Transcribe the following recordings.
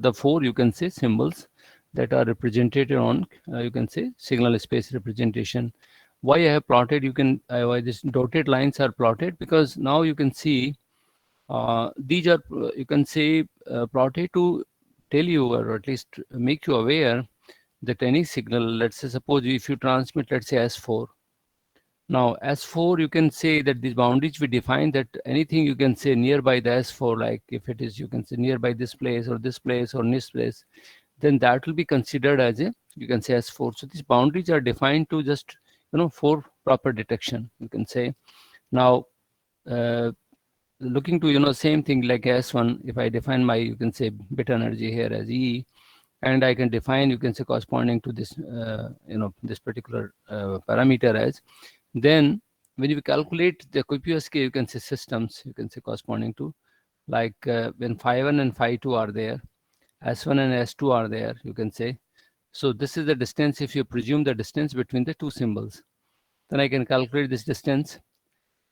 the four, you can say, symbols that are represented on, you can say, signal space representation. Why I have plotted, you can, why these dotted lines are plotted, because now you can see these are, you can say, plotted to tell you, or at least make you aware that any signal, let's say, suppose if you transmit, let's say S4. Now S4, you can say that these boundaries we define, that anything you can say nearby the S4, like if it is, you can say, nearby this place or this place or this place, then that will be considered as a, you can say, S4. So these boundaries are defined to just, you know, for proper detection, you can say. Now looking to, you know, same thing like S1, if I define my, you can say, bit energy here as E, and I can define, you can say, corresponding to this, you know, this particular parameter as, then when you calculate the QPSK, you can say systems, you can say corresponding to, like when phi1 and phi2 are there, S1 and S2 are there, you can say. So this is the distance. If you presume the distance between the two symbols, then I can calculate this distance.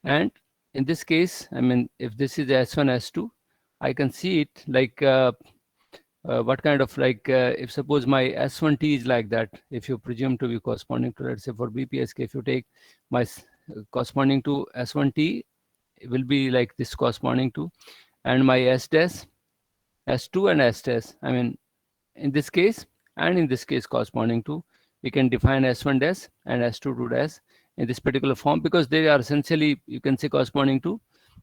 And in this case, I mean, if this is S1, S2, I can see it like what kind of, like if suppose my S1T is like that, if you presume to be corresponding to, let's say, for BPSK, if you take my corresponding to S1T, it will be like this corresponding to, and my S dash, S2 and S dash, I mean, in this case and in this case corresponding to, we can define S1 dash and S2 dash in this particular form, because they are essentially, you can say, corresponding to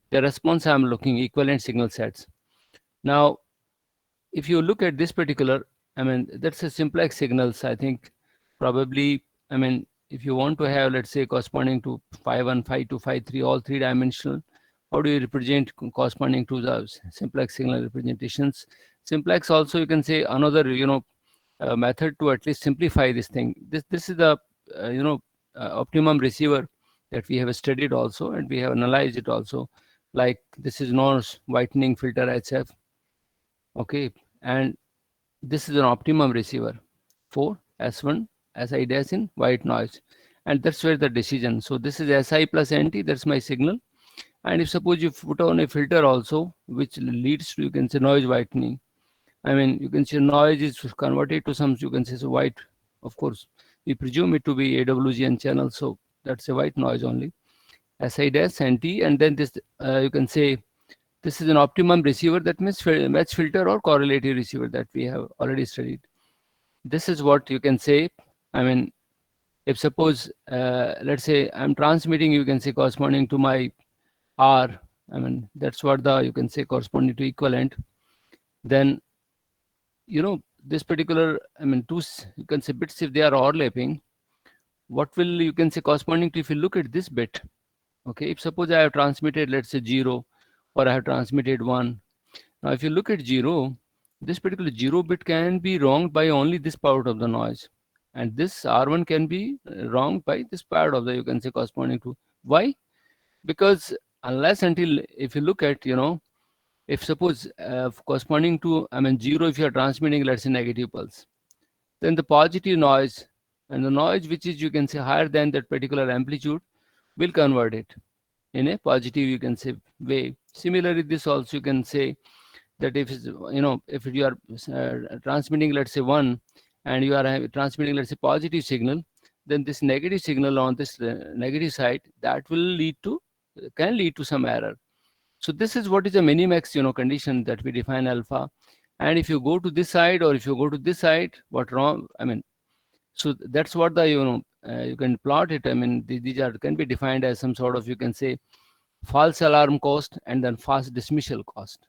the response I'm looking, equivalent signal sets. Now if you look at this particular, I mean, that's a simplex signals, I think. Probably, I mean, if you want to have, let's say, corresponding to phi1, phi2, phi3, all three dimensional, how do you represent corresponding to the simplex signal representations? Simplex also, you can say, another, you know, method to at least simplify this thing. This is the, you know, optimum receiver that we have studied also, and we have analyzed it also. Like this is noise whitening filter HF. Okay, and this is an optimum receiver for S1, Si dash in white noise, and that's where the decision. So this is Si plus NT, that's my signal. And if suppose you put on a filter also, which leads to, you can say, noise whitening, I mean, you can say noise is converted to some, you can say, so white. Of course, we presume it to be AWGN channel, so that's a white noise only. Si dash NT, and then this, you can say, this is an optimum receiver, that means match filter or correlative receiver that we have already studied. This is what you can say. I mean, if suppose, let's say I'm transmitting, you can say, corresponding to my R, I mean, that's what the, you can say, corresponding to equivalent, then, you know, this particular, I mean, two, you can say, bits, if they are overlapping, what will, you can say, corresponding to, if you look at this bit, okay, if suppose I have transmitted, let's say, 0, or I have transmitted 1. Now, if you look at 0, this particular 0 bit can be wronged by only this part of the noise. And this R1 can be wronged by this part of the, you can say, corresponding to. Why? Because unless until, if you look at, you know, if suppose corresponding to, I mean, 0, if you are transmitting, let's say, negative pulse, then the positive noise and the noise which is, you can say, higher than that particular amplitude will convert it in a positive, you can say, way. Similarly, this also, you can say, that if it's, you know, if you are transmitting, let's say, 1, and you are transmitting, let's say, positive signal, then this negative signal on this negative side, that will lead to, can lead to some error. So this is what is a minimax, you know, condition that we define alpha. And if you go to this side, or if you go to this side, what wrong, I mean, so that's what the, you know, you can plot it. I mean, these are, can be defined as some sort of, you can say, false alarm cost and then fast dismissal cost.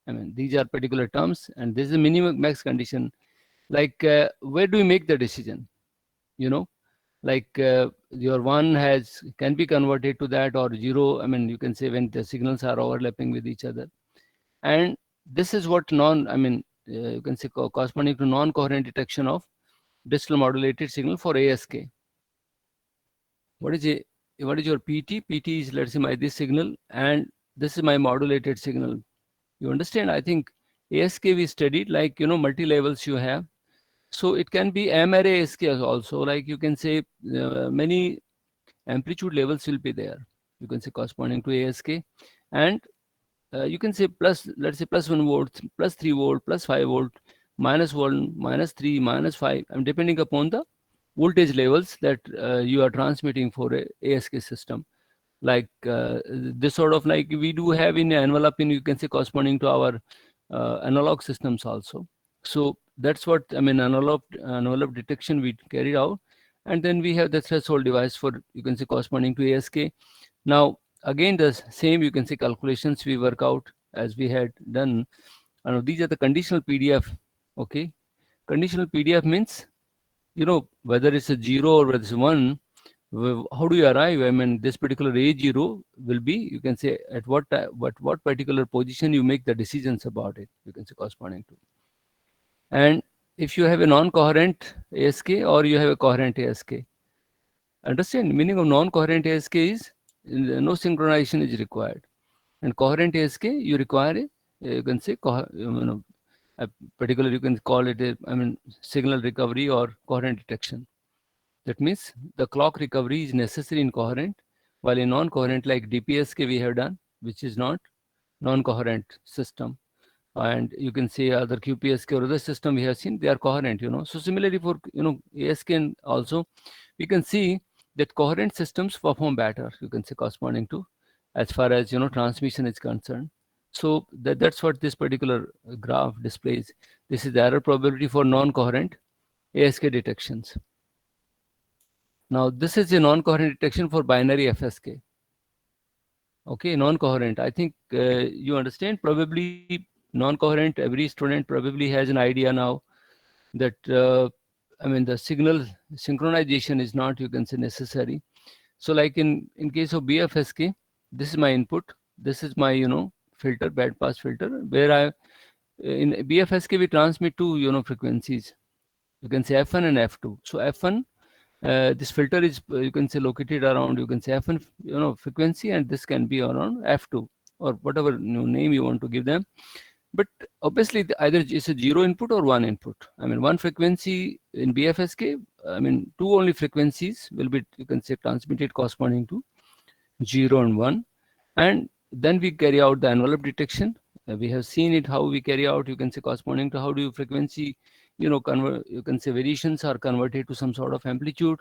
I mean, these are particular terms, and this is a minimum max condition. Like, where do you make the decision? You know, like your 1 has, can be converted to that, or 0. I mean, you can say when the signals are overlapping with each other. And this is what I mean, you can say, corresponding to non-coherent detection of digital modulated signal for ASK. What is it? What is your PT? PT is, let's say, my this signal, and this is my modulated signal. You understand? I think ASK we studied, like, you know, multi levels you have. So it can be M-array ASK also, like you can say many amplitude levels will be there. You can say corresponding to ASK, and you can say plus, let's say, plus 1 volt, plus 3 volt, plus 5 volt. -1, -3, -5, and depending upon the voltage levels that you are transmitting for a ASK system. Like this sort of, like we do have in envelope, in you can say corresponding to our analog systems also. So that's what I mean, envelope detection we carried out, and then we have the threshold device for, you can say, corresponding to ASK. Now again, the same, you can say, calculations we work out as we had done. These are the conditional PDF. Okay, conditional PDF means, whether it's a 0 or whether it's 1, how do you arrive? I mean, this particular A0 will be, you can say, at what particular position you make the decisions about it, you can say, corresponding to. And if you have a non-coherent ASK or you have a coherent ASK, understand, meaning of non-coherent ASK is no synchronization is required, and coherent ASK you require you can say, a particular, you can call it a, signal recovery or coherent detection. That means the clock recovery is necessary in coherent, while in non-coherent, like DPSK we have done, which is not non-coherent system. And you can say other QPSK or other system we have seen, they are coherent, So similarly for, ASK also, we can see that coherent systems perform better, you can say, corresponding to, as far as, transmission is concerned. So that's what this particular graph displays. This is the error probability for non-coherent ASK detections. Now, this is a non-coherent detection for binary FSK. Okay, non-coherent. I think you understand. Probably non-coherent, every student probably has an idea now that, the signal synchronization is not, you can say, necessary. So like in case of BFSK, this is my input. This is my, filter, band pass filter, where in BFSK, we transmit two, frequencies. You can say F1 and F2. So F1, this filter is, you can say, located around, you can say, F1, frequency, and this can be around F2 or whatever name you want to give them. But obviously, either it's a 0 input or 1 input. One frequency in BFSK, two only frequencies will be, you can say, transmitted corresponding to 0 and 1. And then we carry out the envelope detection. We have seen it, how we carry out, you can say, corresponding to how do you frequency, convert, you can say, variations are converted to some sort of amplitude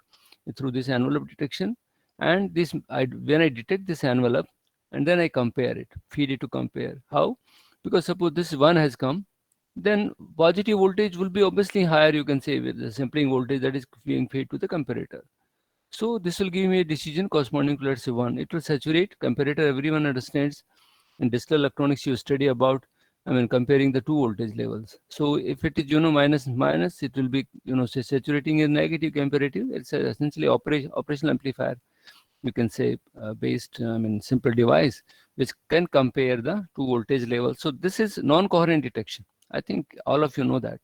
through this envelope detection. And this, when I detect this envelope, and then I compare it, feed it to compare. How? Because suppose this 1 has come, then positive voltage will be obviously higher, you can say, with the sampling voltage that is being fed to the comparator. So this will give me a decision corresponding to, let's say, 1. It will saturate. Comparator, everyone understands. In digital electronics, you study about, comparing the two voltage levels. So if it is, minus, it will be, say, saturating is negative comparative. It's essentially operational amplifier, you can say, based, simple device, which can compare the two voltage levels. So this is non-coherent detection. I think all of you know that.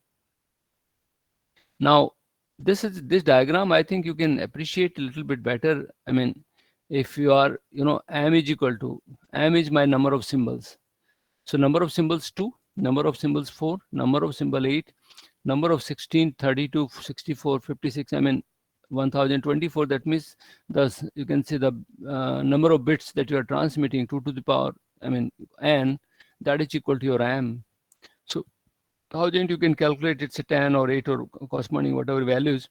Now, this diagram, I think you can appreciate a little bit better. If you are, M is equal to, M is my number of symbols. So number of symbols 2, number of symbols 4, number of symbol 8, number of 16, 32, 64, 56, 1024. That means you can say the number of bits that you are transmitting 2 to the power, n, that is equal to your M. So 1000 you can calculate, it's a 10 or 8 or corresponding whatever values.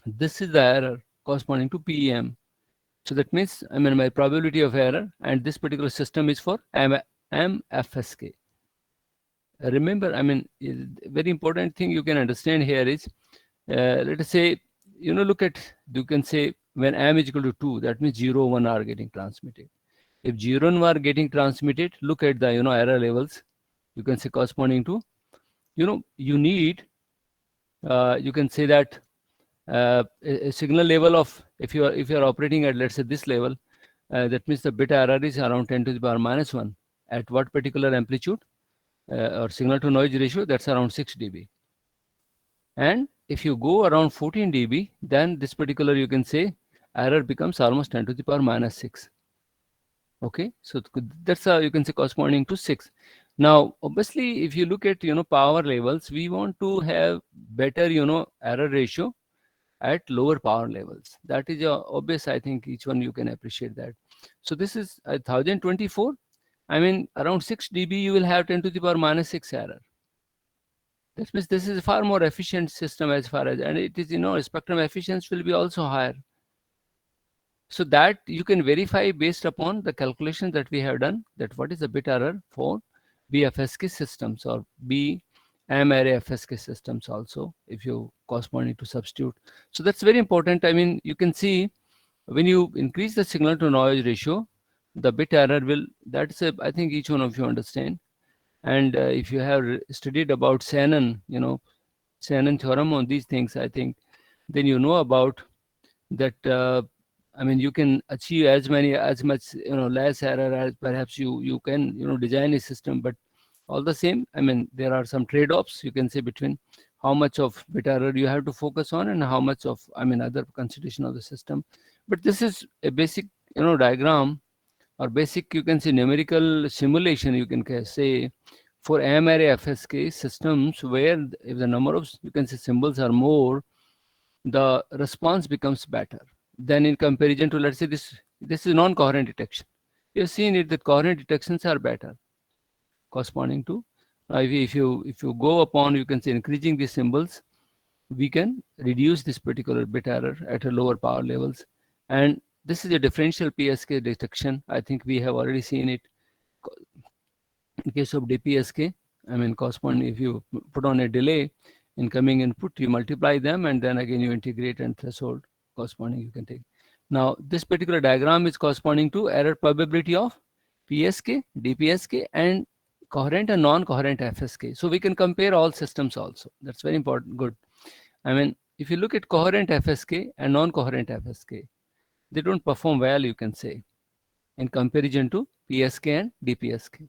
This is the error corresponding to PEM. So that means, my probability of error, and this particular system is for MFSK. Remember, very important thing you can understand here is, let us say, look at, you can say, when M is equal to 2, that means 0, 1 are getting transmitted. If 0 and 1 are getting transmitted, look at the, error levels, you can say, corresponding to, you need, you can say that a signal level of, if you are operating at, let's say, this level, that means the bit error is around 10 to the power minus 1. At what particular amplitude or signal to noise ratio? That's around 6 dB. And if you go around 14 dB, then this particular, you can say, error becomes almost 10 to the power minus 6. Okay, so that's you can say, corresponding to 6. Now, obviously, if you look at, power levels, we want to have better, error ratio at lower power levels. That is obvious. I think each one you can appreciate that. So this is 1024. Around 6 dB, you will have 10 to the power minus 6 error. That means this is a far more efficient system as far as, and it is, spectrum efficiency will be also higher. So that you can verify based upon the calculations that we have done, that what is the bit error for BFSK systems or B M array FSK systems also, if you corresponding to substitute. So that's very important. I mean, you can see when you increase the signal to noise ratio, the bit error will, that's a, I think each one of you understand. And if you have studied about Shannon, Shannon theorem on these things, I think, then you know about that. I mean, you can achieve as much, less error as perhaps you can, design a system. But all the same, I mean, there are some trade-offs you can say between how much of bit error you have to focus on and how much of, I mean, other consideration of the system. But this is a basic, diagram or basic, you can say, numerical simulation, you can say, for M array FSK systems, where if the number of, you can say, symbols are more, the response becomes better than in comparison to, let's say, this is non-coherent detection. You've seen it that coherent detections are better corresponding to, if you go upon, you can say, increasing these symbols, we can reduce this particular bit error at a lower power levels. And this is a differential PSK detection. I think we have already seen it in case of DPSK. I mean, corresponding, if you put on a delay in coming input, you multiply them and then again you integrate, and threshold corresponding you can take. Now this particular diagram is corresponding to error probability of PSK, DPSK, and coherent and non-coherent FSK. So we can compare all systems also. That's very important. Good. I mean, if you look at coherent FSK and non-coherent FSK, they don't perform well, you can say, in comparison to PSK and DPSK.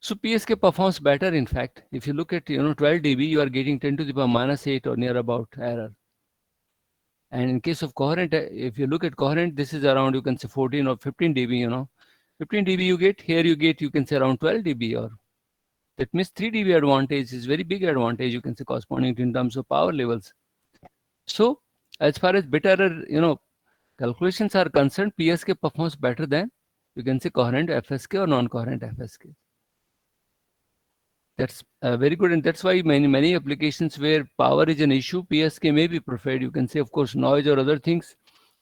So PSK performs better. In fact, if you look at 12 dB, you are getting 10 to the power -8 or near about error. And in case of coherent, if you look at coherent, this is around, you can say, 14 or 15 dB. 15 dB you get here, you can say around 12 dB, or that means 3 dB advantage is very big advantage, you can say, corresponding to in terms of power levels. So as far as bit error, calculations are concerned, PSK performs better than, you can say, coherent FSK or non-coherent FSK. That's very good, and that's why many applications where power is an issue, PSK may be preferred. You can say, of course, noise or other things,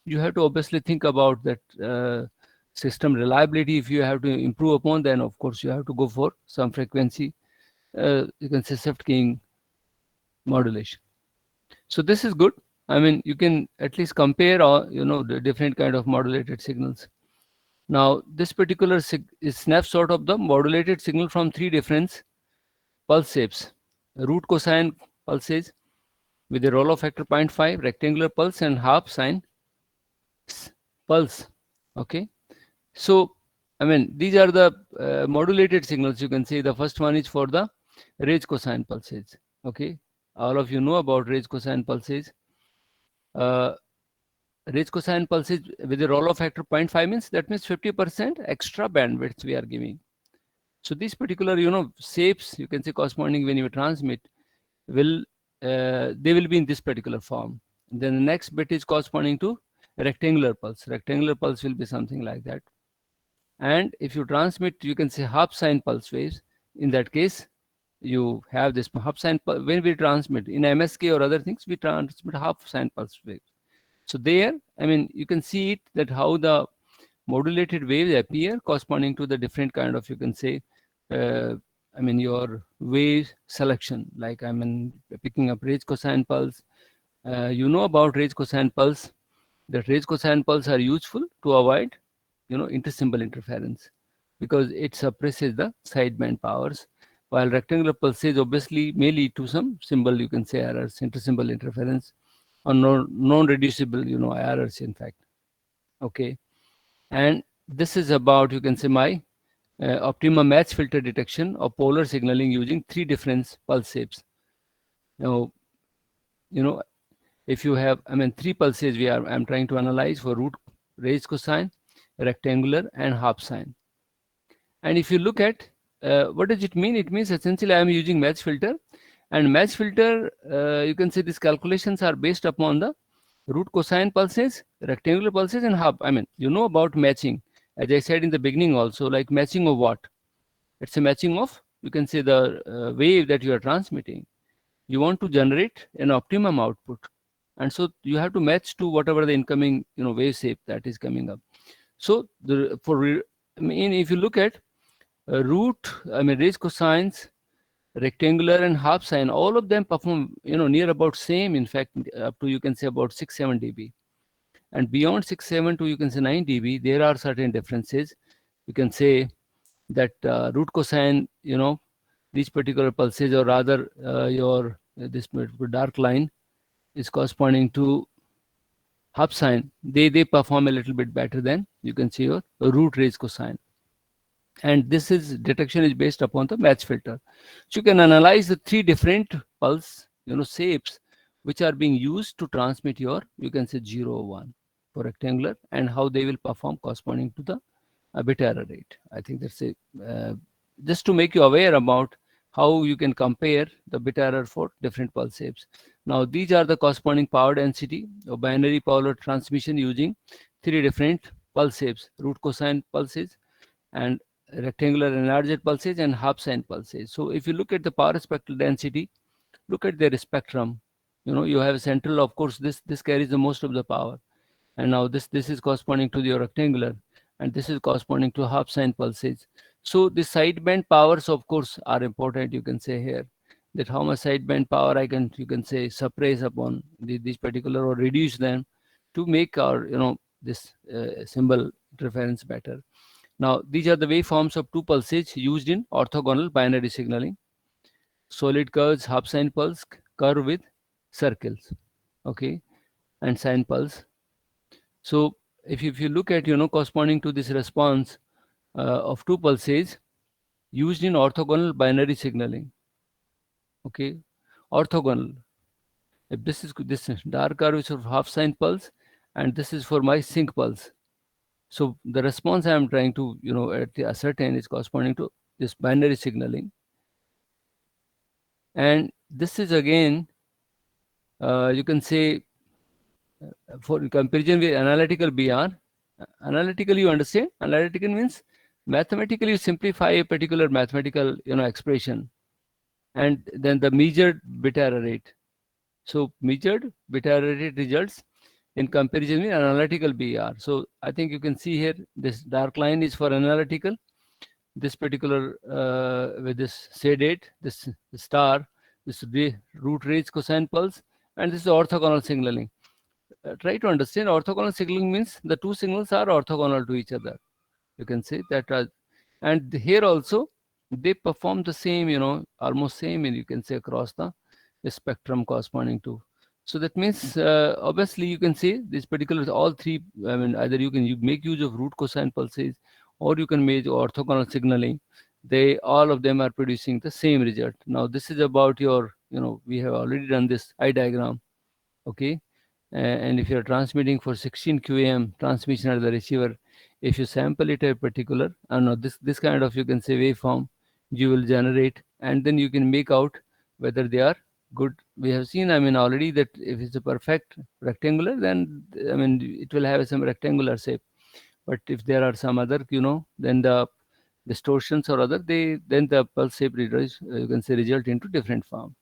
you have to obviously think about that system reliability. If you have to improve upon, then of course you have to go for some frequency, you can say, shift keying modulation. So this is good. I mean, you can at least compare all, the different kind of modulated signals. Now this particular is snapshot of the modulated signal from 3 different pulse shapes: root cosine pulses with a roll-off factor 0.5, rectangular pulse, and half sine pulse. Okay, so I mean, these are the modulated signals, you can say. The first one is for the range cosine pulses. Okay, all of you know about range cosine pulses. Range cosine pulses with a roll-off factor 0.5 means, that means 50% extra bandwidth we are giving. So these particular, shapes, you can say, corresponding when you transmit, will they will be in this particular form. And then the next bit is corresponding to rectangular pulse. Rectangular pulse will be something like that. And if you transmit, you can say, half sine pulse waves. In that case, you have this half sine. When we transmit in MSK or other things, we transmit half sine pulse waves. So there, I mean, you can see it, that how the modulated waves appear corresponding to the different kind of, you can say, I mean, your wave selection. Like, I mean, picking up range cosine pulse. You know about range cosine pulse. That range cosine pulse are useful to avoid, intersymbol interference, because it suppresses the sideband powers. While rectangular pulses obviously may lead to some symbol, you can say, errors, intersymbol interference, or non-reducible, errors, in fact. Okay, and this is about, you can say, my optimum match filter detection of polar signaling using 3 different pulse shapes. Now, if you have, I mean, 3 pulses I'm trying to analyze for root, range cosine, rectangular, and half sine. And if you look at what does it mean? It means essentially I am using match filter, and match filter, you can say, these calculations are based upon the root cosine pulses, rectangular pulses, and half. I mean, you know about matching, as I said in the beginning also, like matching of what? It's a matching of you can say the wave that you are transmitting, you want to generate an optimum output, and so you have to match to whatever the incoming wave shape that is coming up. So I mean, if you look at root, I mean raised cosines, rectangular and half sine, all of them perform near about same, in fact up to you can say about 6-7 dB, and beyond 6-7 to you can say 9 dB there are certain differences. You can say that root cosine, these particular pulses, or rather your this dark line is corresponding to half sine, they perform a little bit better than you can see your root raised cosine. And this is detection is based upon the match filter. So you can analyze the three different pulse shapes which are being used to transmit your, you can say 0, 1 for rectangular, and how they will perform corresponding to the bit error rate. I think that's a just to make you aware about how you can compare the bit error for different pulse shapes. Now these are the corresponding power density of binary power transmission using three different pulse shapes: root cosine pulses, and rectangular enlarged pulses, and half sine pulses. So if you look at the power spectral density, look at their spectrum. You have central, of course, this carries the most of the power, and now this is corresponding to the rectangular, and this is corresponding to half sine pulses. So the sideband powers, of course, are important. You can say here that how much sideband power I can, you can say, suppress upon these particular, or reduce them to make our this symbol interference better. Now these are the waveforms of two pulses used in orthogonal binary signaling: solid curves, half sine pulse, curve with circles, okay, and sine pulse. So if you look at corresponding to this response of two pulses used in orthogonal binary signaling, okay, orthogonal. If this dark curve is for half sine pulse, and this is for my sync pulse. So the response I am trying to ascertain is corresponding to this binary signaling, and this is again you can say for comparison with analytical BR. Analytical, you understand? Analytical means mathematically you simplify a particular mathematical expression, and then the measured bit error rate. So measured bit error rate results in comparison with analytical BR. So I think you can see here this dark line is for analytical. This particular with this shaded, this star, this root raised cosine pulse, and this is orthogonal signaling. Try to understand, orthogonal signaling means the two signals are orthogonal to each other. You can say that, and here also they perform the same, almost same, and you can say across the spectrum corresponding to. So that means obviously you can say this particular all three. I mean, either you make use of root cosine pulses, or you can make orthogonal signaling. They all of them are producing the same result. Now this is about your, we have already done this eye diagram, okay. And if you're transmitting for 16 QAM transmission at the receiver, if you sample it a particular, no, this kind of, you can say, waveform, you will generate, and then you can make out whether they are good. We have seen, I mean, already that if it's a perfect rectangular, then I mean it will have some rectangular shape. But if there are some other, then the distortions or other, then the pulse shape you can say result into different form.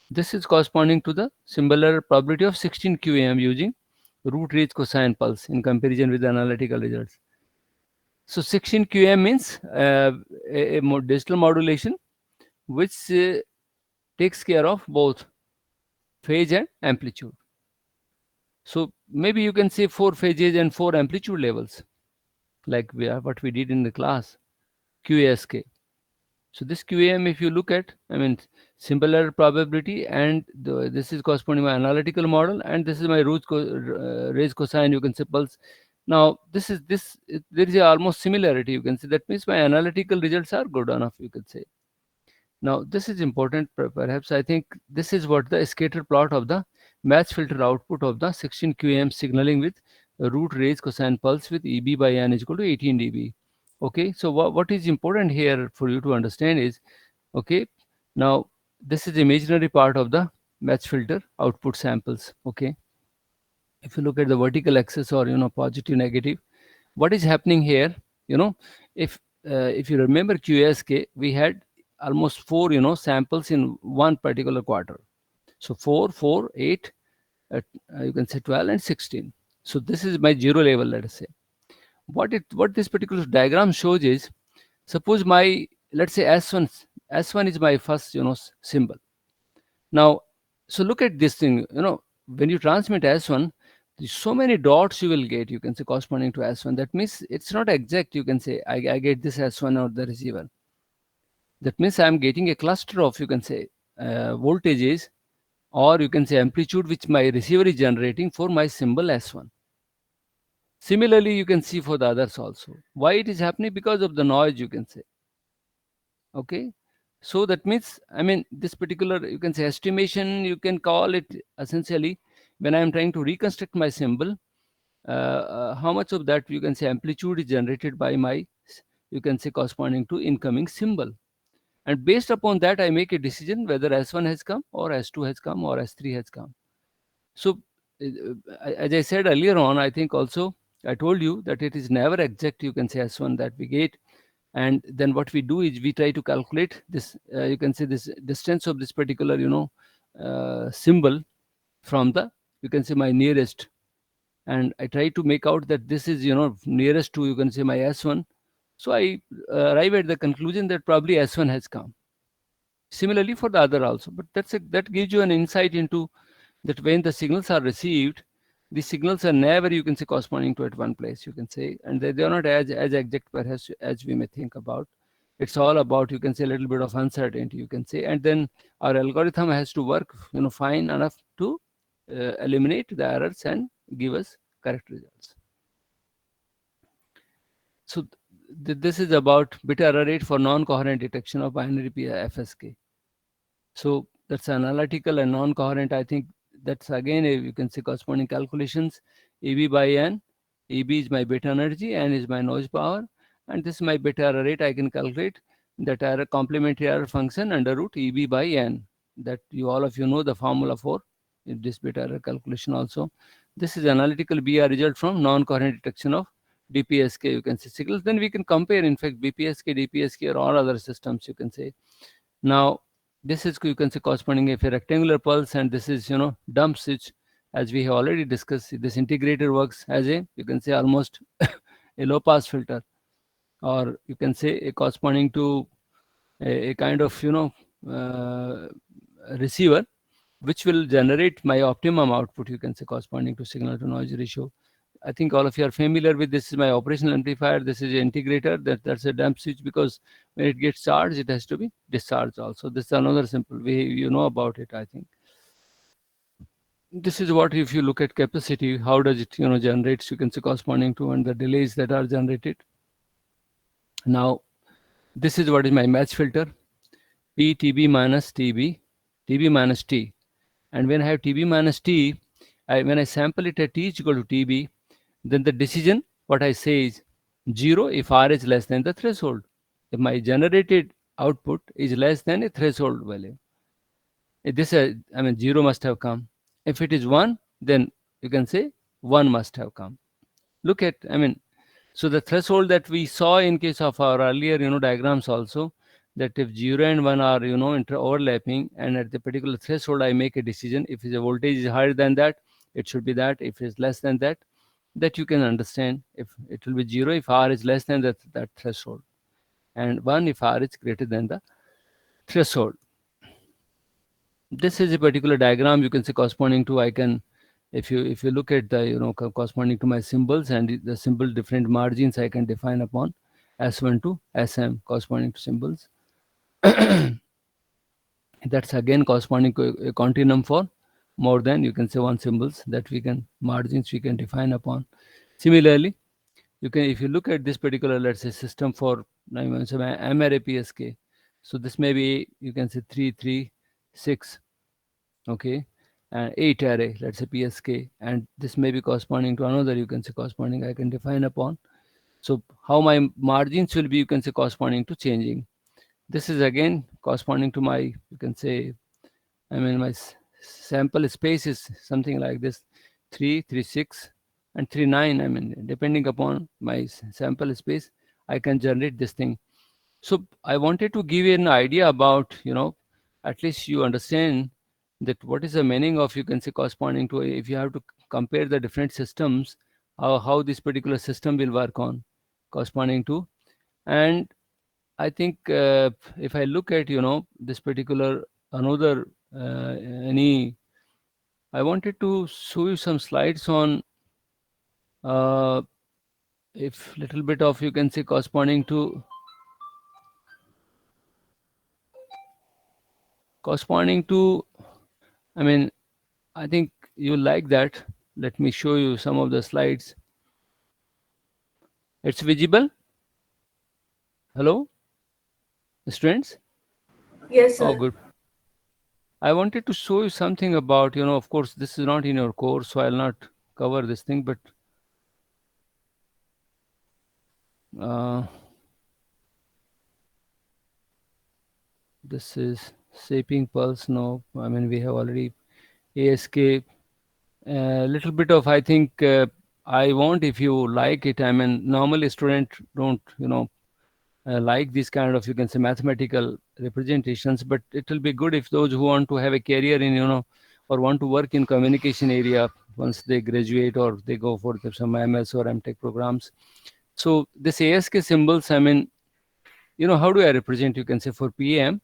This is corresponding to the similar probability of 16 QAM using root raised cosine pulse in comparison with the analytical results. So 16 QAM means a digital modulation which takes care of both phase and amplitude. So maybe you can say 4 phases and 4 amplitude levels, like what we did in the class, QASK. So this QAM, if you look at, I mean, similar probability, and this is corresponding to my analytical model, and this is my raised cosine, you can say, pulse. Now there is a almost similarity, you can say. That means my analytical results are good enough, you could say. Now this is important, perhaps. I think this is what the scatter plot of the match filter output of the 16 QAM signaling with root raised cosine pulse with EB by n is equal to 18 dB. Okay, so what is important here for you to understand is, okay, now this is imaginary part of the match filter output samples. Okay, if you look at the vertical axis, or positive negative, what is happening here, if you remember QSK, we had almost 4, samples in one particular quarter. So 4, 4, 8, you can say 12 and 16. So this is my zero level, let us say. What this particular diagram shows is, suppose my, let's say S1 is my first, symbol. Now, so look at this thing, when you transmit S1, there's so many dots you will get, you can say, corresponding to S1. That means it's not exact, you can say, I get this S1 or the receiver. That means I'm getting a cluster of, you can say, voltages, or you can say amplitude, which my receiver is generating for my symbol S1. Similarly, you can see for the others also. Why it is happening? Because of the noise, you can say. Okay. So that means, I mean, this particular, you can say, estimation, you can call it essentially, when I am trying to reconstruct my symbol, how much of that, you can say, amplitude is generated by my, you can say, corresponding to incoming symbol. And based upon that, I make a decision whether S1 has come, or S2 has come, or S3 has come. So, as I said earlier on, I think also I told you that it is never exact, you can say, S1 that we get. And then what we do is we try to calculate this, you can say, this distance of this particular, symbol from the, you can say, my nearest. And I try to make out that this is, nearest to, you can say, my S1. So I arrive at the conclusion that probably S1 has come. Similarly for the other also, but that gives you an insight into that when the signals are received, the signals are never, you can say, corresponding to at one place, you can say, and they are not as exact perhaps as we may think about. It's all about, you can say, a little bit of uncertainty, you can say, and then our algorithm has to work, fine enough to eliminate the errors and give us correct results. So this is about bit error rate for non-coherent detection of binary FSK. So that's analytical and non-coherent. I think that's again, you can see corresponding calculations. EB by N. EB is my bit energy, N is my noise power, and this is my bit error rate. I can calculate that error complementary error function under root EB by N. That all of you know the formula for this bit error calculation also. This is analytical BR result from non-coherent detection of DPSK, you can see signals. Then we can compare, in fact, BPSK, DPSK, or all other systems, you can say. Now, this is, you can say, corresponding if a rectangular pulse, and this is, dump switch, as we have already discussed. This integrator works as a, you can say, almost a low pass filter, or you can say a corresponding to a kind of, receiver, which will generate my optimum output, you can say, corresponding to signal to noise ratio. I think all of you are familiar with this. Is my operational amplifier. This is an integrator. That's a dump switch, because when it gets charged, it has to be discharged also. This is another simple way, you know about it, I think. This is what, if you look at capacity, how does it, generates, you can say, corresponding to, and the delays that are generated. Now, this is what is my match filter. P TB minus TB, TB minus T. And when I have TB minus T, when I sample it at T is equal to TB, then the decision, what I say is 0 if R is less than the threshold. If my generated output is less than a threshold value, this, 0 must have come. If it is 1, then you can say 1 must have come. Look at, so the threshold that we saw in case of our earlier, diagrams also, that if 0 and 1 are, overlapping, and at the particular threshold, I make a decision. If the voltage is higher than that, it should be that. If it's less than that, that you can understand. If it will be 0 if R is less than that threshold, and 1 if R is greater than the threshold. This is a particular diagram, you can say, corresponding to, I can, if you look at the, corresponding to my symbols and the symbol different margins, I can define upon S1 to SM corresponding to symbols. That's again corresponding to a continuum for more than, you can say, one symbols, that we can, margins we can define upon. Similarly, you can, if you look at this particular, let's say, system for MRA PSK, so this may be, you can say, 3 3 6, okay, and 8 array, let's say, PSK, and this may be corresponding to another, you can say, corresponding, I can define upon. So how my margins will be, you can say, corresponding to changing. This is again corresponding to my, you can say, my sample space is something like this, 3 3 6 and 3 9. Depending upon my sample space, I can generate this thing. So I wanted to give you an idea about, at least you understand that what is the meaning of, you can say, corresponding to, if you have to compare the different systems, how this particular system will work on corresponding to. And I think if I look at, this particular another any, I wanted to show you some slides on uh, if little bit of, you can say, corresponding to, I mean, I think you like that. Let me show you some of the slides. It's visible? Hello, students? Yes, Oh, sir. good. I wanted to show you something about, of course, this is not in your course, so I'll not cover this thing, but uh, this is shaping pulse. No, I mean, we have already ASK. A little bit of, I think, I want, if you like it. I mean, normally student don't, like these kind of, you can say, mathematical representations, but it will be good if those who want to have a career in, or want to work in communication area once they graduate or they go for some MS or MTech programs. So this ASK symbols, I mean, how do I represent, you can say, for PAM,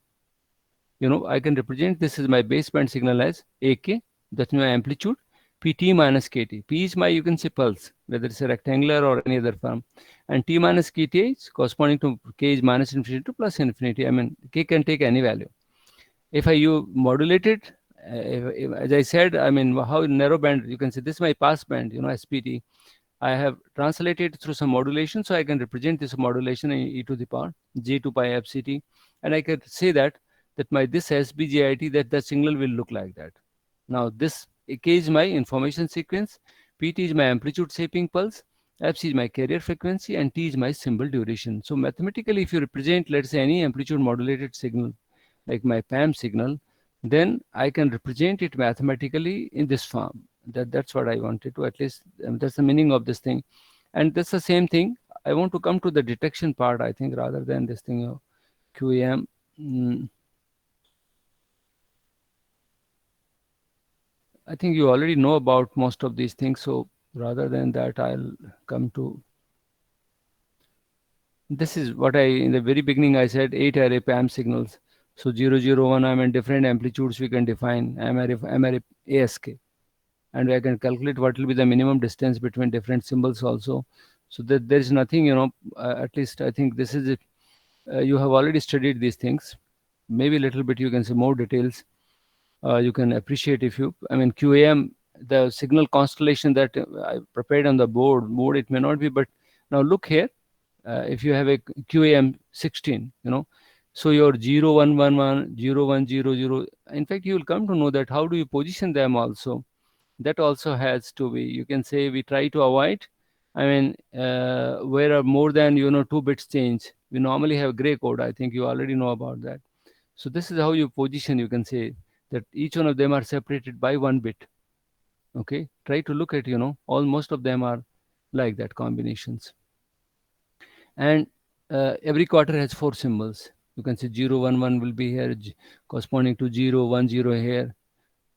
I can represent, this is my baseband signal as AK, that's my amplitude, PT minus KT. P is my, you can say, pulse, whether it's a rectangular or any other form. And T minus KT is corresponding to K is minus infinity to plus infinity. I mean, K can take any value. If you modulate it, as I said, I mean, how narrow band, you can say, this is my pass band, SPT. I have translated through some modulation, so I can represent this modulation in e to the power j2 pi fct, and I can say that my this SBGIT, that the signal will look like that. Now this K is my information sequence, PT is my amplitude shaping pulse, FC is my carrier frequency, and T is my symbol duration. So mathematically, if you represent, let's say, any amplitude modulated signal like my PAM signal, then I can represent it mathematically in this form. That's what I wanted to, at least, that's the meaning of this thing. And that's the same thing. I want to come to the detection part, I think, rather than this thing of QAM. I think you already know about most of these things. So rather than that, I'll come to, this is what in the very beginning, I said 8 array PAM signals. So 0, 0, 1, I mean, different amplitudes we can define. I'm array ASK. And I can calculate what will be the minimum distance between different symbols also. So that there is nothing, at least I think this is it. You have already studied these things. Maybe a little bit, you can see more details. You can appreciate if you, I mean, QAM, the signal constellation that I prepared on the board, it may not be, but now look here. If you have a QAM 16, so your 0, 1, 1, 1, 0, 1, 0, 0, in fact, you will come to know that how do you position them also. That also has to be, you can say, we try to avoid, I mean, where are more than, 2 bits change. We normally have gray code. I think you already know about that. So this is how you position, you can say, that each one of them are separated by 1 bit. Okay, try to look at, most of them are like that combinations. And every quarter has 4 symbols. You can see 0, 1, 1 will be here, corresponding to 0, 1, 0 here,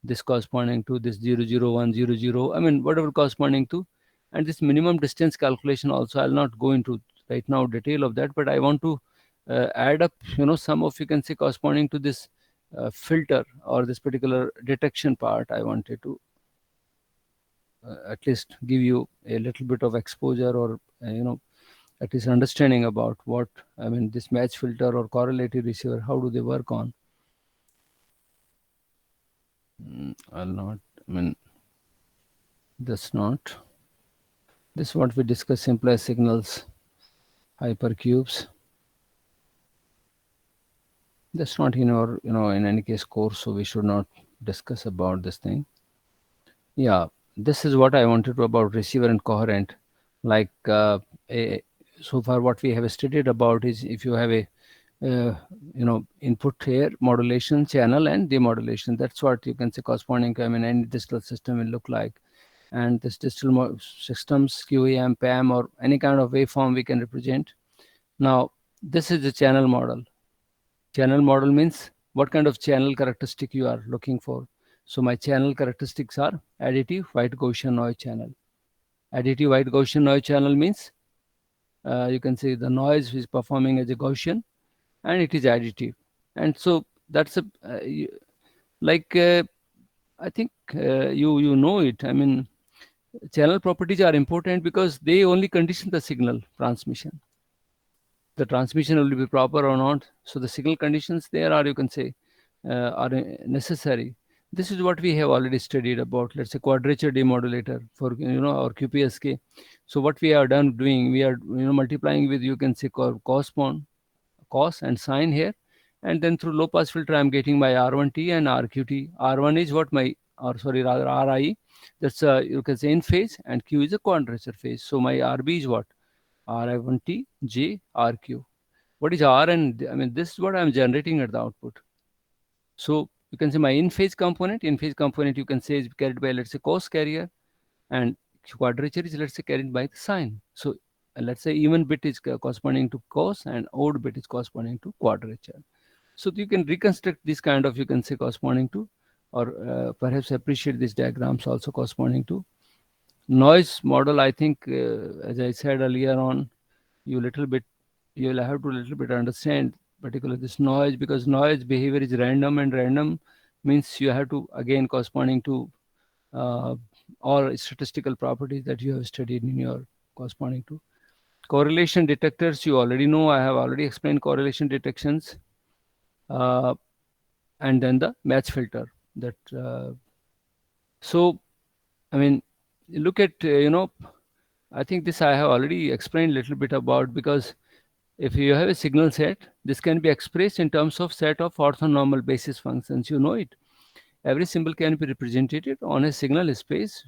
this corresponding to this 0, 0, 1, 0, 0, I mean, whatever corresponding to. And this minimum distance calculation also, I'll not go into right now detail of that, but I want to add up, some of, you can say, corresponding to this filter or this particular detection part. I wanted to at least give you a little bit of exposure, or at least understanding about what, I mean, this match filter or correlative receiver, how do they work on. I'll not, I mean, that's not, this is what we discuss, simplest signals, hypercubes. That's not in our, in any case course, so we should not discuss about this thing. Yeah, this is what I wanted to about receiver and coherent. Like a, so far what we have studied about is, if you have a input here, modulation channel and demodulation, that's what you can say corresponding, I mean, any digital system will look like. And this digital systems, QAM, PAM, or any kind of waveform we can represent. Now This is the channel model. Channel model means what kind of channel characteristic you are looking for. So my channel characteristics are additive white Gaussian noise channel. Additive white Gaussian noise channel means you can say the noise is performing as a Gaussian and it is additive. And so that's a like I think you know it. I mean, channel properties are important because they only condition the signal transmission. The transmission will be proper or not. So the signal conditions there are, you can say, are necessary. This is what we have already studied about, let's say, quadrature demodulator for, our QPSK. So what we are doing, we are, multiplying with, you can say, cos and sine here. And then through low pass filter, I'm getting my R1T and RQT. R1 is what my, or sorry, rather RI. That's, you can say, in phase, and Q is a quadrature phase. So my RB is what? RI1T, J, RQ. What is R? And I mean, this is what I'm generating at the output. So you can say my in-phase component, you can say is carried by, let's say, cos carrier, and quadrature is, let's say, carried by the sine. So let's say even bit is corresponding to cos and odd bit is corresponding to quadrature. So you can reconstruct this kind of, you can say, corresponding to, or perhaps appreciate these diagrams also corresponding to noise model. I think, as I said earlier on, you will have to little bit understand particularly this noise, because noise behavior is random, and random means you have to again corresponding to uh, all statistical properties that you have studied in your corresponding to correlation detectors. You already know, I have already explained correlation detections, uh, and then the match filter that so I mean, look at I think this I have already explained a little bit about, because if you have a signal set, this can be expressed in terms of set of orthonormal basis functions. You know it. Every symbol can be represented on a signal space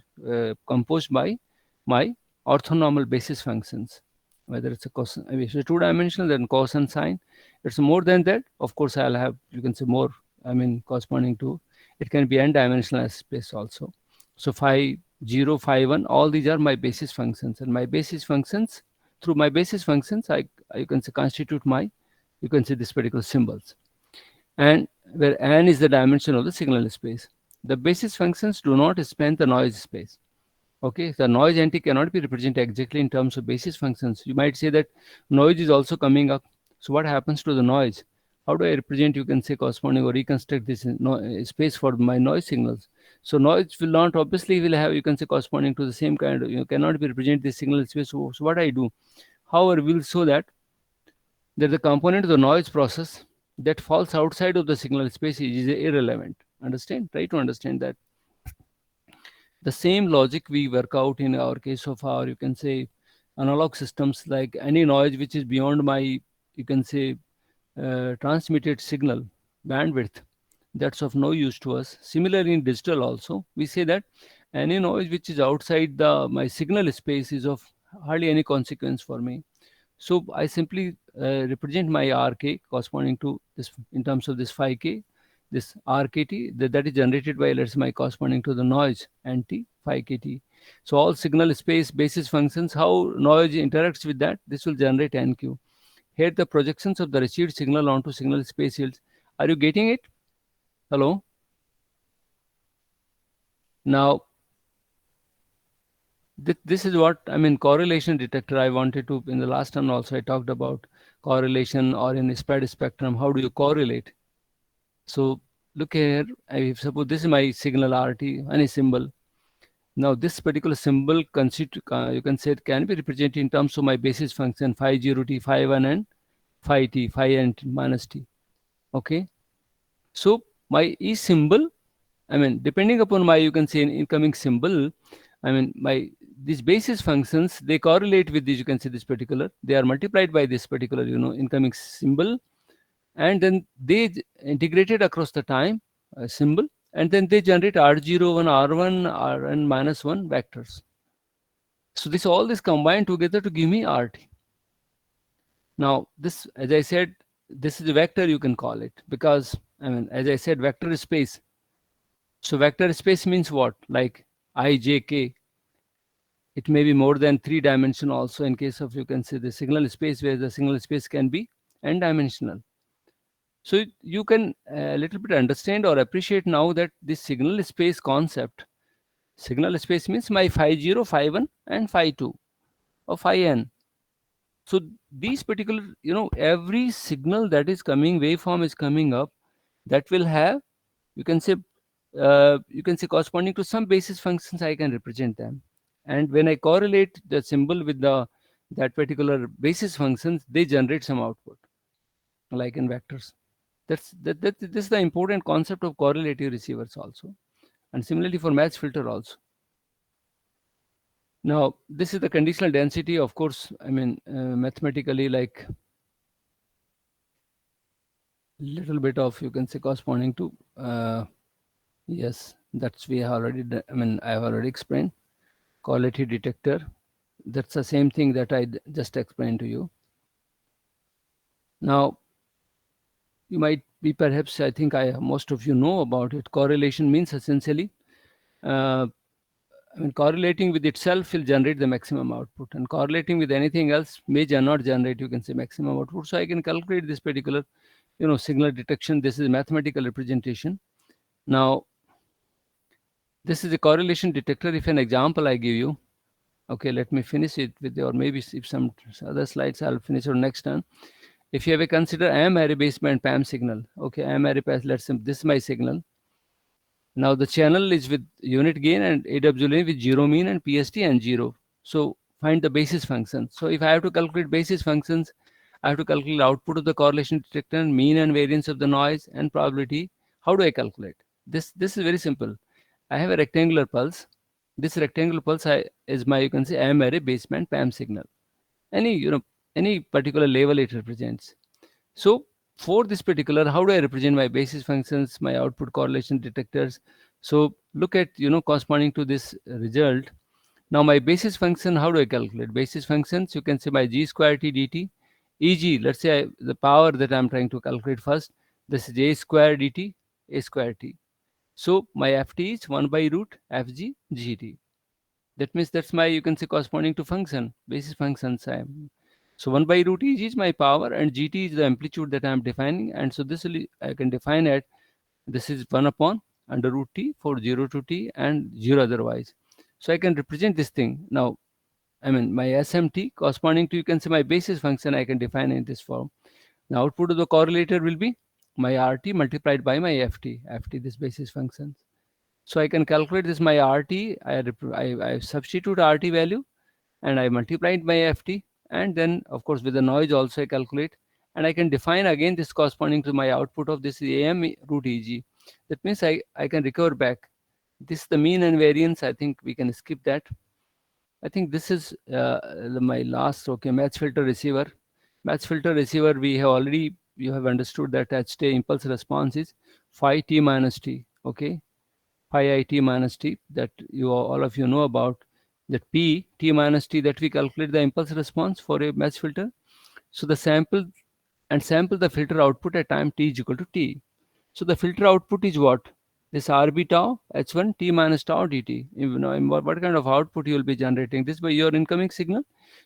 composed by my orthonormal basis functions. Whether it's a cos, if it's two-dimensional, then cos and sine. It's more than that. Of course, I'll have, you can say, more. I mean, corresponding to, it can be n-dimensional space also. So phi 0, phi 1, all these are my basis functions, and my basis functions, through my basis functions, I you can say constitute my, you can say, this particular symbols, and where n is the dimension of the signal space. The basis functions do not span the noise space. Okay, the noise entity cannot be represented exactly in terms of basis functions. You might say that noise is also coming up. So what happens to the noise? How do I represent, you can say, corresponding or reconstruct this space for my noise signals? So noise will not obviously will have, you can say, corresponding to the same kind of, you cannot be represent the signal space. So what I do, however, will show that the component of the noise process that falls outside of the signal space is irrelevant. Understand? Try to understand that. The same logic we work out in our case of our, you can say, analog systems, like any noise which is beyond my, you can say, transmitted signal bandwidth, that's of no use to us. Similarly, in digital also, we say that any noise which is outside the my signal space is of hardly any consequence for me. So I simply represent my RK corresponding to this in terms of this phi k, this RKT that is generated by, let's say, my corresponding to the noise NT phi kt. So all signal space basis functions, how noise interacts with that, this will generate NQ. Here the projections of the received signal onto signal space yields. Are you getting it? Hello? Now, this is what I mean, correlation detector. I wanted to, in the last time also, I talked about correlation, or in a spread spectrum, how do you correlate? So look here, I suppose this is my signal RT, any symbol. Now this particular symbol you can say it can be represented in terms of my basis function phi 0t, phi 1, and phi t, phi n minus t. Okay. So my E symbol, I mean, depending upon my, you can say, an incoming symbol, I mean, my these basis functions, they correlate with this, you can say, this particular, they are multiplied by this particular, incoming symbol, and then they integrated across the time symbol, and then they generate R01, R1, Rn minus 1 vectors. So this all this combined together to give me RT. Now this, as I said, this is a vector, you can call it, because I mean, as I said, vector space. So vector space means what? Like I, j, k. It may be more than 3 dimension also in case of, you can say, the signal space, where the signal space can be n-dimensional. So you can a little bit understand or appreciate now that this signal space concept, signal space means my phi 0, phi 1 and phi 2 or phi n. So these particular, every signal that is coming, waveform is coming up, that will have, you can say, corresponding to some basis functions, I can represent them. And when I correlate the symbol with that particular basis functions, they generate some output, like in vectors. This is the important concept of correlative receivers also, and similarly for match filter also. Now this is the conditional density, of course. I mean, mathematically, like little bit of, you can say, corresponding to yes, that's we have already I mean, I have already explained quality detector. That's the same thing that I just explained to you. Now you might be, perhaps, I think most of you know about it. Correlation means essentially, I mean, correlating with itself will generate the maximum output, and correlating with anything else may not generate, you can say, maximum output. So I can calculate this particular, signal detection. This is mathematical representation. Now this is a correlation detector. If an example I give you, okay, let me finish it with, or maybe if some other slides I'll finish on next time. If you have a consider AM array baseband PAM signal, okay, AM array pass, let's say this is my signal. Now the channel is with unit gain and AWLN with zero mean and PST and zero. So find the basis function. So if I have to calculate basis functions, I have to calculate output of the correlation detector, mean and variance of the noise, and probability. How do I calculate? This is very simple. I have a rectangular pulse. This rectangular pulse is my, you can say, AM array baseband PAM signal. Any particular level it represents. So for this particular, how do I represent my basis functions, my output correlation detectors? So look at, corresponding to this result. Now my basis function, how do I calculate? Basis functions, you can say my g square t dt, e.g., let's say the power that I'm trying to calculate first, this is a square dt, a square t. So my ft is 1 by root fg gt. That means that's my, you can say, corresponding to function, basis functions. So 1 by root e is my power, and gt is the amplitude that I am defining. And so this will, I can define it. This is 1 upon under root t for 0 to t and 0 otherwise. So I can represent this thing. Now, I mean, my SMT corresponding to, you can say, my basis function, I can define in this form. Now output of the correlator will be my RT multiplied by my FT, this basis functions. So I can calculate this, my RT, I substitute RT value and I multiplied by FT, and then of course with the noise also I calculate, and I can define again this corresponding to my output of this AM root EG. That means I can recover back. This is the mean and variance. I think we can skip that. I think this is my last, okay, match filter receiver. Match filter receiver, we have already, you have understood that HT impulse response is phi t minus t, okay, phi I t minus t, that you all of you know about, that p t minus t, that we calculate the impulse response for a match filter. So the sample the filter output at time t is equal to t. So the filter output is what? This RB tau h1 t minus tau dt. What kind of output you will be generating? This by your incoming signal,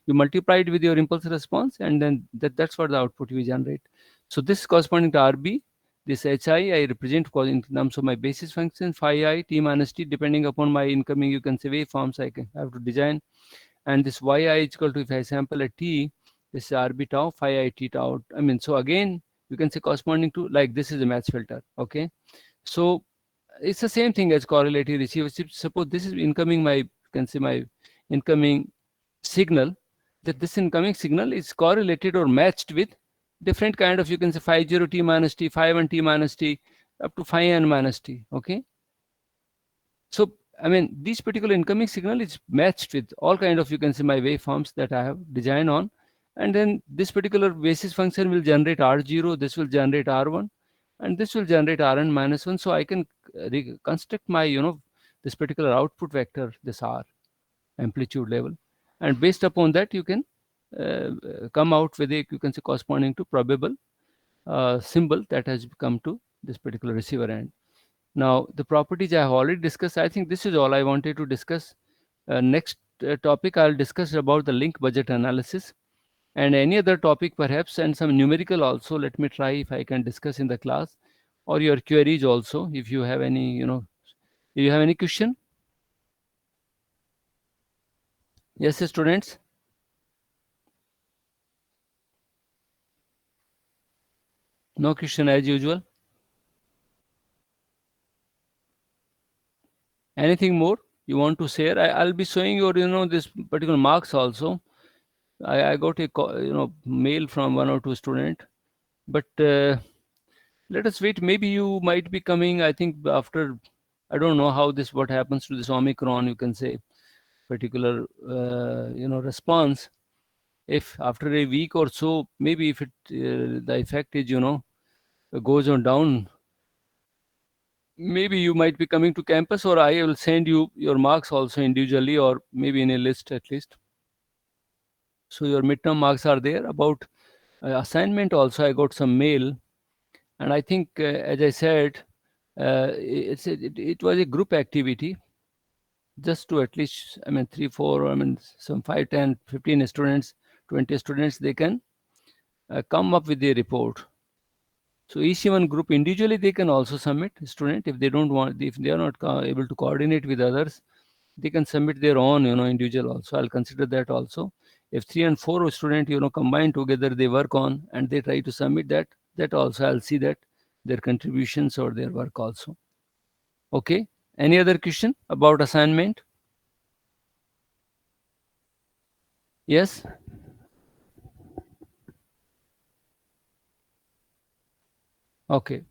you multiply it with your impulse response, and then that's what the output you generate. So this corresponding to RB, this HI I represent in terms of my basis function phi I t minus t, depending upon my incoming, you can say, waveforms I can have to design. And this yi is equal to, if I sample at t, this is RB tau phi I t tau. I mean, so again, you can say corresponding to, like, this is a match filter, okay. So it's the same thing as correlative receivership. Suppose this is incoming, my, you can say, my incoming signal, that this incoming signal is correlated or matched with different kind of, you can say, phi 0 t minus t, phi 1 t minus t, up to phi n minus t, okay. So I mean, this particular incoming signal is matched with all kind of, you can say, my waveforms that I have designed on, and then this particular basis function will generate R0, this will generate R1, and this will generate Rn minus 1. So I can reconstruct my, this particular output vector, this R amplitude level, and based upon that you can come out with a, you can say, corresponding to probable symbol that has come to this particular receiver end. Now the properties I have already discussed. I think this is all I wanted to discuss. Next topic I'll discuss about the link budget analysis. and any other topic perhaps, and some numerical also. Let me try if I can discuss in the class, or your queries also, if you have any, do you have any question? Yes, students. No question as usual. Anything more you want to share? I'll be showing your, this particular marks also. I got a mail from one or two student, but let us wait. Maybe you might be coming. I think after, I don't know how this, what happens to this Omicron. You can say particular response. If after a week or so, maybe if it the effect is goes on down, maybe you might be coming to campus, or I will send you your marks also individually, or maybe in a list at least. So your midterm marks are there. About assignment also, I got some mail, and I think as I said, it was a group activity, just to at least, I mean, 3 4, I mean, some 5 10 15 students, 20 students, they can come up with a report. So each one group individually, they can also submit. Student, if they don't want, if they are not able to coordinate with others, they can submit their own individual also. I'll consider that also. If 3 and 4 student combine together, they work on and they try to submit that also, I'll see that their contributions or their work also. Okay, any other question about assignment? Yes. Okay.